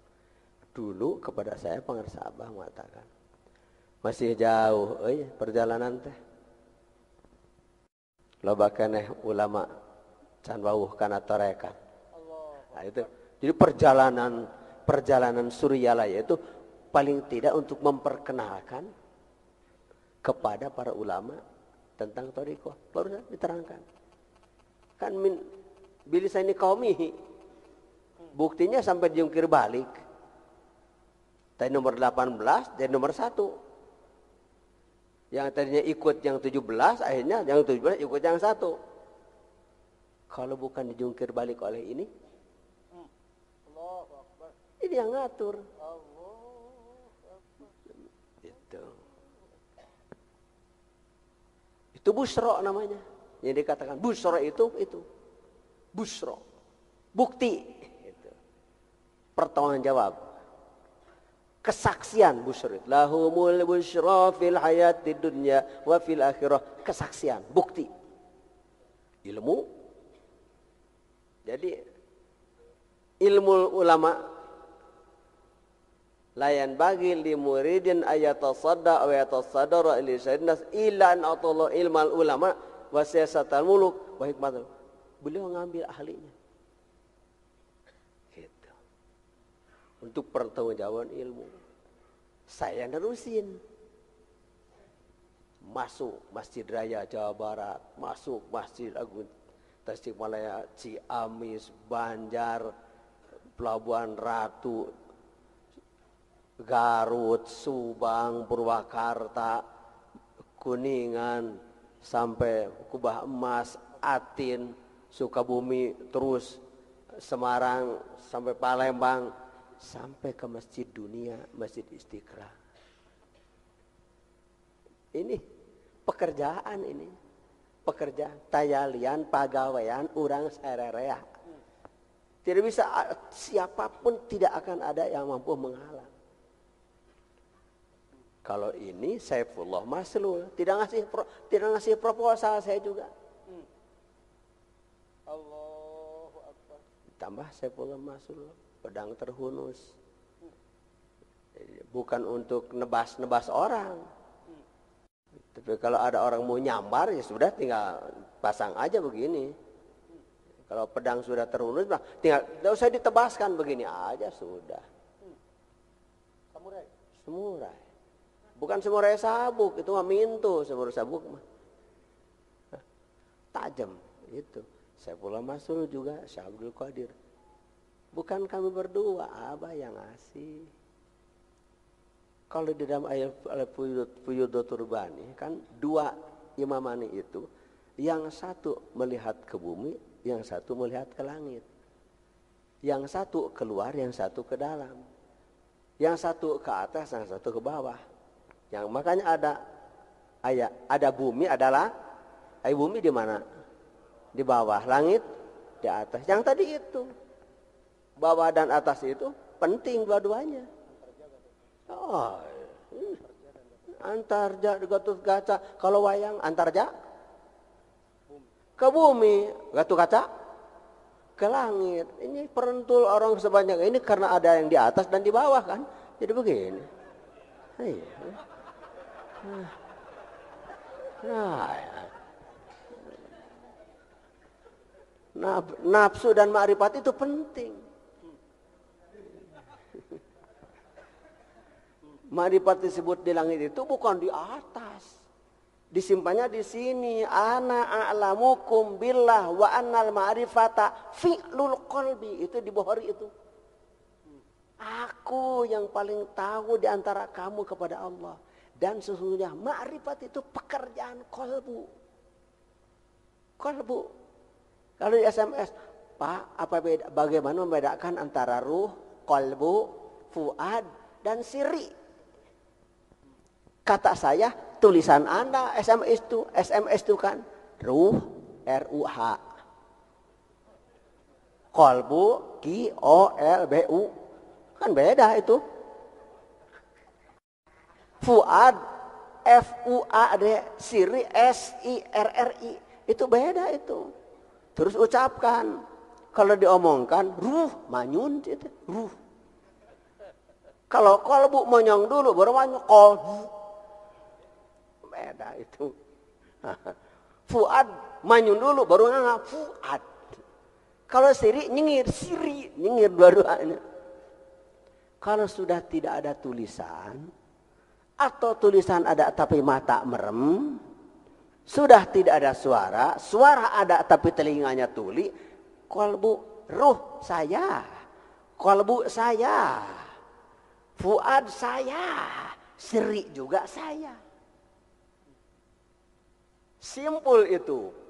Dulu kepada saya pengarsa abah mengatakan, masih jauh perjalanan teh. Loba keneh ulama can wawuh kana torekan. Nah, itu. Jadi perjalanan Suryalaya itu paling tidak untuk memperkenalkan kepada para ulama tentang thariqah. Baru diterangkan. Kan min bilisani qaumihi. Buktinya sampai diungkir balik. Dari nomor 18 dari nomor 1. Yang tadinya ikut yang 17, akhirnya yang 17 ikut yang 1. Kalau bukan dijungkir balik oleh ini, ini yang ngatur. Itu busro namanya. Yang dikatakan busro itu busro. Bukti. Pertanggung jawab. Kesaksian busro. Lahumul busro fil hayati dunya wa fil akhirah. Kesaksian, bukti. Ilmu. Jadi ilmu ulama layan bagi li muridin ayatasadda aw yatasaddara li sayyidnas illa an atalla ilmal ulama wa siyasatal muluk wa hikmatul. Beliau ngambil ahlinya. Gitu. Untuk pertanggungjawaban ilmu. Saya nerusin. Masuk Masjid Raya Jawa Barat, masuk Masjid Agung Tasikmalaya, Ciamis, Banjar, Pelabuhan Ratu, Garut, Subang, Purwakarta, Kuningan, sampai Kubah Emas, Atin, Sukabumi, terus Semarang, sampai Palembang, sampai ke Masjid Dunia, Masjid Istiqlal. Ini pekerjaan ini. Pekerjaan, tayalian, pagawaian, urang sarerea. Tidak bisa, siapapun tidak akan ada yang mampu menghalang. Kalau ini Saifullah Maslul, tidak ngasih proposal saya juga. Allahu Akbar. Tambah Saifullah Maslul, pedang terhunus. Bukan untuk nebas-nebas orang. Tapi kalau ada orang mau nyambar, ya sudah tinggal pasang aja begini. Kalau pedang sudah terhunus, tinggal tidak usah ditebaskan, begini aja sudah. Samurai. Bukan samurai sabuk, itu mah mintu, samurai sabuk mah tajam itu. Saifullah Maslul juga, Syekh Abdul Qadir. Bukan kami berdua, Abah yang ngasih. Kalau di dalam ayat Al-Fuyudatul Bani kan dua imamani itu, yang satu melihat ke bumi, yang satu melihat ke langit. Yang satu keluar, yang satu ke dalam. Yang satu ke atas, yang satu ke bawah. Yang makanya ada bumi adalah bumi di mana? Di bawah, langit di atas. Yang tadi itu bawah dan atas itu penting dua-duanya. Oh, antarja Gatot Kaca, kalau wayang antarja ke bumi, Gatot Kaca ke langit. Ini perentul orang sebanyak ini karena ada yang di atas dan di bawah kan. Jadi begini. Nafsu dan ma'rifat itu penting. Ma'rifat disebut di langit itu bukan di atas. Disimpannya di sini. Ana a'lamukum billah wa annal ma'rifata fi'lul qalbi. Itu di Bukhari itu. Aku yang paling tahu di antara kamu kepada Allah. Dan sesungguhnya ma'rifat itu pekerjaan kolbu. Kolbu. Kalau di SMS, Pak, bagaimana membedakan antara ruh, kolbu, fuad, dan siri? Kata saya, tulisan Anda SMS itu kan ruh, R-U-H. Kolbu, Q-O-L-B-U. Kan beda itu. Fuad, F-U-A-D, Siri, S-I-R-R-I. Itu beda itu. Terus ucapkan, Kalau diomongkan ruh manyun itu ruh. Kalau kolbu monyong dulu baru manyun kolbu. Beda itu. Fuad manyun dulu baru nganga fuad. Kalau siri nyengir dua-duanya. Kalau sudah tidak ada tulisan atau tulisan ada tapi mata merem, sudah tidak ada suara, suara ada tapi telinganya tuli, kolbu ruh saya, kolbu saya, fuad saya, siri juga saya. Simpul itu.